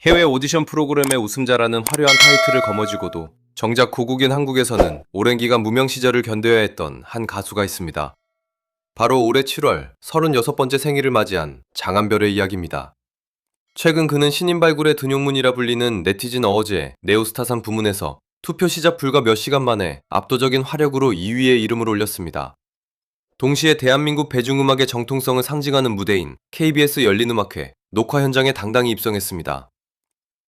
해외 오디션 프로그램의 우승자라는 화려한 타이틀을 거머쥐고도 정작 고국인 한국에서는 오랜 기간 무명 시절을 견뎌야 했던 한 가수가 있습니다. 바로 올해 7월 36번째 생일을 맞이한 장한별의 이야기입니다. 최근 그는 신인 발굴의 등용문이라 불리는 네티즌 어워즈의 네오스타상 부문에서 투표 시작 불과 몇 시간 만에 압도적인 화력으로 2위에 이름을 올렸습니다. 동시에 대한민국 배중음악의 정통성을 상징하는 무대인 KBS 열린음악회 녹화 현장에 당당히 입성했습니다.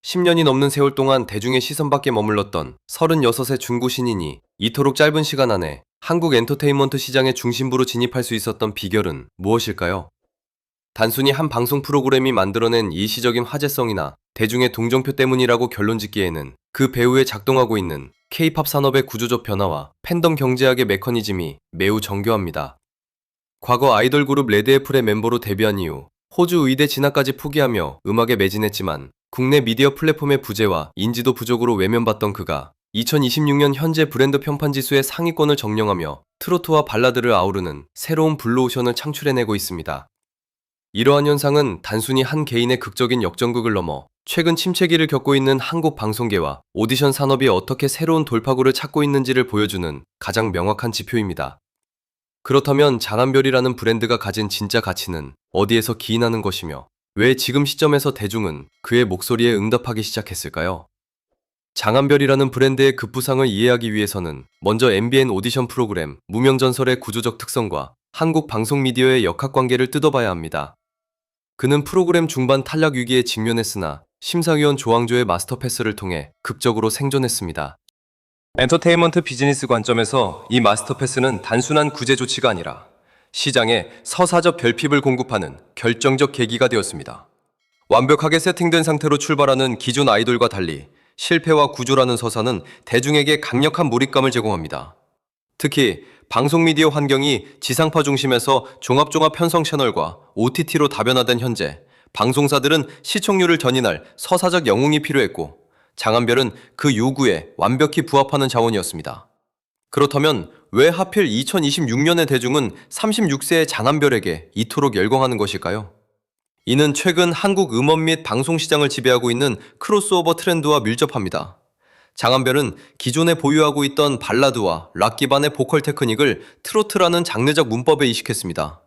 10년이 넘는 세월 동안 대중의 시선 밖에 머물렀던 36의 중고 신인이 이토록 짧은 시간 안에 한국 엔터테인먼트 시장의 중심부로 진입할 수 있었던 비결은 무엇일까요? 단순히 한 방송 프로그램이 만들어낸 일시적인 화제성이나 대중의 동정표 때문이라고 결론 짓기에는 그 배후에 작동하고 있는 K-팝 산업의 구조적 변화와 팬덤 경제학의 메커니즘이 매우 정교합니다. 과거 아이돌 그룹 레드애플의 멤버로 데뷔한 이후 호주 의대 진학까지 포기하며 음악에 매진했지만 국내 미디어 플랫폼의 부재와 인지도 부족으로 외면받던 그가 2026년 현재 브랜드 평판지수의 상위권을 정령하며 트로트와 발라드를 아우르는 새로운 블루오션을 창출해내고 있습니다. 이러한 현상은 단순히 한 개인의 극적인 역전극을 넘어 최근 침체기를 겪고 있는 한국 방송계와 오디션 산업이 어떻게 새로운 돌파구를 찾고 있는지를 보여주는 가장 명확한 지표입니다. 그렇다면 장한별이라는 브랜드가 가진 진짜 가치는 어디에서 기인하는 것이며 왜 지금 시점에서 대중은 그의 목소리에 응답하기 시작했을까요? 장한별이라는 브랜드의 급부상을 이해하기 위해서는 먼저 MBN 오디션 프로그램 무명전설의 구조적 특성과 한국 방송 미디어의 역학관계를 뜯어봐야 합니다. 그는 프로그램 중반 탈락 위기에 직면했으나 심사위원 조항조의 마스터 패스를 통해 극적으로 생존했습니다. 엔터테인먼트 비즈니스 관점에서 이 마스터 패스는 단순한 구제 조치가 아니라 시장에 서사적 결핍을 공급하는 결정적 계기가 되었습니다. 완벽하게 세팅된 상태로 출발하는 기존 아이돌과 달리 실패와 구조라는 서사는 대중에게 강력한 몰입감을 제공합니다. 특히 방송 미디어 환경이 지상파 중심에서 종합 편성 채널과 OTT로 다변화된 현재, 방송사들은 시청률을 견인할 서사적 영웅이 필요했고, 장한별은 그 요구에 완벽히 부합하는 자원이었습니다. 그렇다면 왜 하필 2026년의 대중은 36세의 장한별에게 이토록 열광하는 것일까요? 이는 최근 한국 음원 및 방송 시장을 지배하고 있는 크로스오버 트렌드와 밀접합니다. 장한별은 기존에 보유하고 있던 발라드와 락 기반의 보컬 테크닉을 트로트라는 장르적 문법에 이식했습니다.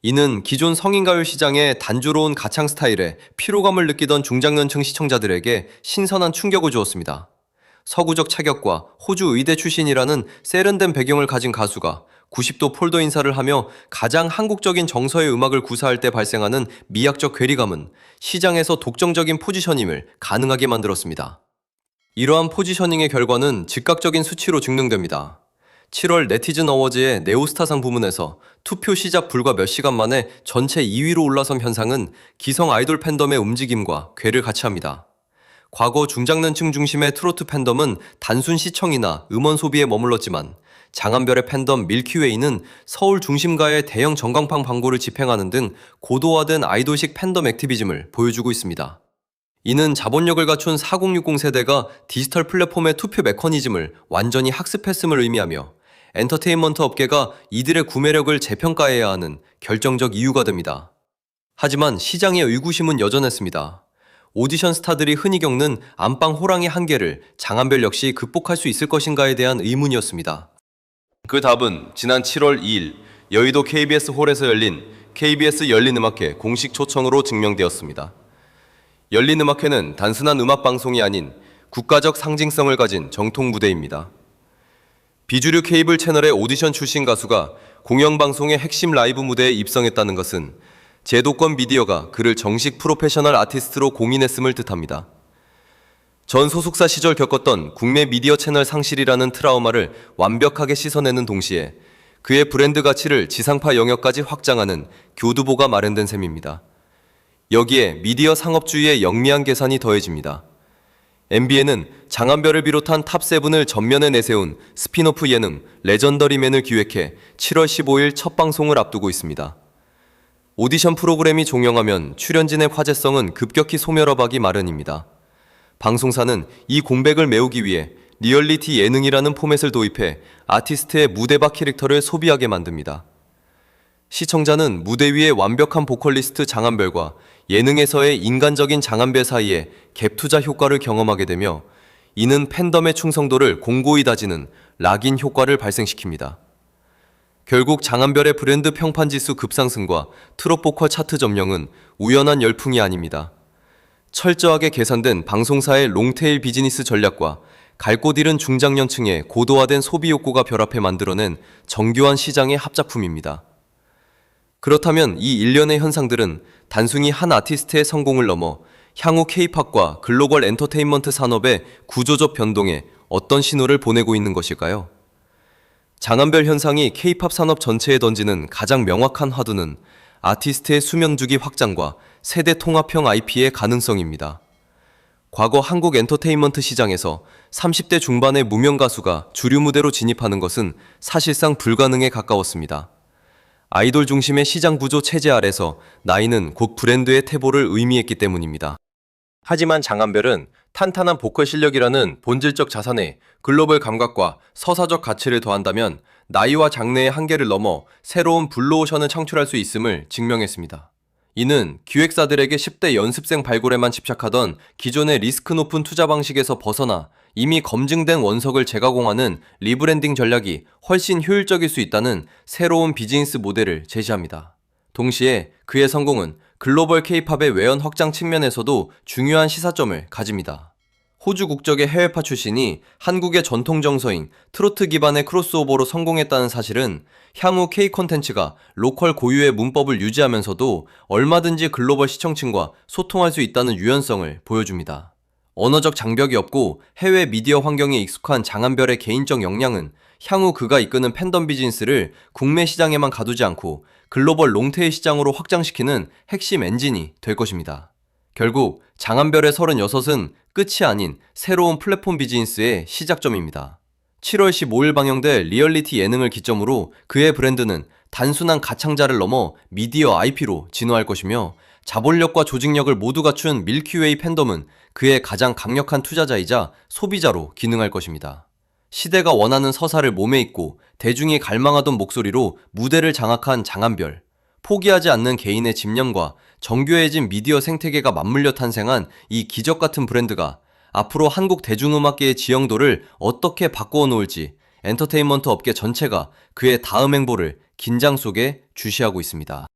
이는 기존 성인가요 시장의 단조로운 가창 스타일에 피로감을 느끼던 중장년층 시청자들에게 신선한 충격을 주었습니다. 서구적 차격과 호주 의대 출신이라는 세련된 배경을 가진 가수가 90도 폴더 인사를 하며 가장 한국적인 정서의 음악을 구사할 때 발생하는 미학적 괴리감은 시장에서 독점적인 포지셔닝을 가능하게 만들었습니다. 이러한 포지셔닝의 결과는 즉각적인 수치로 증명됩니다. 7월 네티즌 어워즈의 네오스타상 부문에서 투표 시작 불과 몇 시간 만에 전체 2위로 올라선 현상은 기성 아이돌 팬덤의 움직임과 궤를 같이 합니다. 과거 중장년층 중심의 트로트 팬덤은 단순 시청이나 음원 소비에 머물렀지만 장한별의 팬덤 밀키웨이는 서울 중심가의 대형 전광판 광고를 집행하는 등 고도화된 아이돌식 팬덤 액티비즘을 보여주고 있습니다. 이는 자본력을 갖춘 4060 세대가 디지털 플랫폼의 투표 메커니즘을 완전히 학습했음을 의미하며 엔터테인먼트 업계가 이들의 구매력을 재평가해야 하는 결정적 이유가 됩니다. 하지만 시장의 의구심은 여전했습니다. 오디션 스타들이 흔히 겪는 안방 호랑이 한계를 장한별 역시 극복할 수 있을 것인가에 대한 의문이었습니다. 그 답은 지난 7월 2일 여의도 KBS 홀에서 열린 KBS 열린음악회 공식 초청으로 증명되었습니다. 열린음악회는 단순한 음악방송이 아닌 국가적 상징성을 가진 정통 무대입니다. 비주류 케이블 채널의 오디션 출신 가수가 공영방송의 핵심 라이브 무대에 입성했다는 것은 제도권 미디어가 그를 정식 프로페셔널 아티스트로 공인했음을 뜻합니다. 전 소속사 시절 겪었던 국내 미디어 채널 상실이라는 트라우마를 완벽하게 씻어내는 동시에 그의 브랜드 가치를 지상파 영역까지 확장하는 교두보가 마련된 셈입니다. 여기에 미디어 상업주의의 영리한 계산이 더해집니다. MBN은 장한별을 비롯한 탑7을 전면에 내세운 스피노프 예능 레전더리맨을 기획해 7월 15일 첫 방송을 앞두고 있습니다. 오디션 프로그램이 종영하면 출연진의 화제성은 급격히 소멸해가기 마련입니다. 방송사는 이 공백을 메우기 위해 리얼리티 예능이라는 포맷을 도입해 아티스트의 무대 밖 캐릭터를 소비하게 만듭니다. 시청자는 무대 위의 완벽한 보컬리스트 장한별과 예능에서의 인간적인 장안배 사이에 갭 투자 효과를 경험하게 되며 이는 팬덤의 충성도를 공고히 다지는 락인 효과를 발생시킵니다. 결국 장안별의 브랜드 평판지수 급상승과 트롯 보컬 차트 점령은 우연한 열풍이 아닙니다. 철저하게 계산된 방송사의 롱테일 비즈니스 전략과 갈 곳 잃은 중장년층의 고도화된 소비 욕구가 결합해 만들어낸 정교한 시장의 합작품입니다. 그렇다면 이 일련의 현상들은 단순히 한 아티스트의 성공을 넘어 향후 K-팝과 글로벌 엔터테인먼트 산업의 구조적 변동에 어떤 신호를 보내고 있는 것일까요? 장안별 현상이 K-팝 산업 전체에 던지는 가장 명확한 화두는 아티스트의 수명주기 확장과 세대 통합형 IP의 가능성입니다. 과거 한국 엔터테인먼트 시장에서 30대 중반의 무명 가수가 주류 무대로 진입하는 것은 사실상 불가능에 가까웠습니다. 아이돌 중심의 시장 구조 체제 아래서 나이는 곧 브랜드의 태보를 의미했기 때문입니다. 하지만 장안별은 탄탄한 보컬 실력이라는 본질적 자산에 글로벌 감각과 서사적 가치를 더한다면 나이와 장래의 한계를 넘어 새로운 블루오션을 창출할 수 있음을 증명했습니다. 이는 기획사들에게 10대 연습생 발굴에만 집착하던 기존의 리스크 높은 투자 방식에서 벗어나 이미 검증된 원석을 재가공하는 리브랜딩 전략이 훨씬 효율적일 수 있다는 새로운 비즈니스 모델을 제시합니다. 동시에 그의 성공은 글로벌 K-팝의 외연 확장 측면에서도 중요한 시사점을 가집니다. 호주 국적의 해외파 출신이 한국의 전통 정서인 트로트 기반의 크로스오버로 성공했다는 사실은 향후 K-콘텐츠가 로컬 고유의 문법을 유지하면서도 얼마든지 글로벌 시청층과 소통할 수 있다는 유연성을 보여줍니다. 언어적 장벽이 없고 해외 미디어 환경에 익숙한 장안별의 개인적 역량은 향후 그가 이끄는 팬덤 비즈니스를 국내 시장에만 가두지 않고 글로벌 롱테일 시장으로 확장시키는 핵심 엔진이 될 것입니다. 결국 장안별의 36은 끝이 아닌 새로운 플랫폼 비즈니스의 시작점입니다. 7월 15일 방영될 리얼리티 예능을 기점으로 그의 브랜드는 단순한 가창자를 넘어 미디어 IP로 진화할 것이며 자본력과 조직력을 모두 갖춘 밀키웨이 팬덤은 그의 가장 강력한 투자자이자 소비자로 기능할 것입니다. 시대가 원하는 서사를 몸에 입고 대중이 갈망하던 목소리로 무대를 장악한 장안별. 포기하지 않는 개인의 집념과 정교해진 미디어 생태계가 맞물려 탄생한 이 기적 같은 브랜드가 앞으로 한국 대중음악계의 지형도를 어떻게 바꾸어 놓을지 엔터테인먼트 업계 전체가 그의 다음 행보를 긴장 속에 주시하고 있습니다.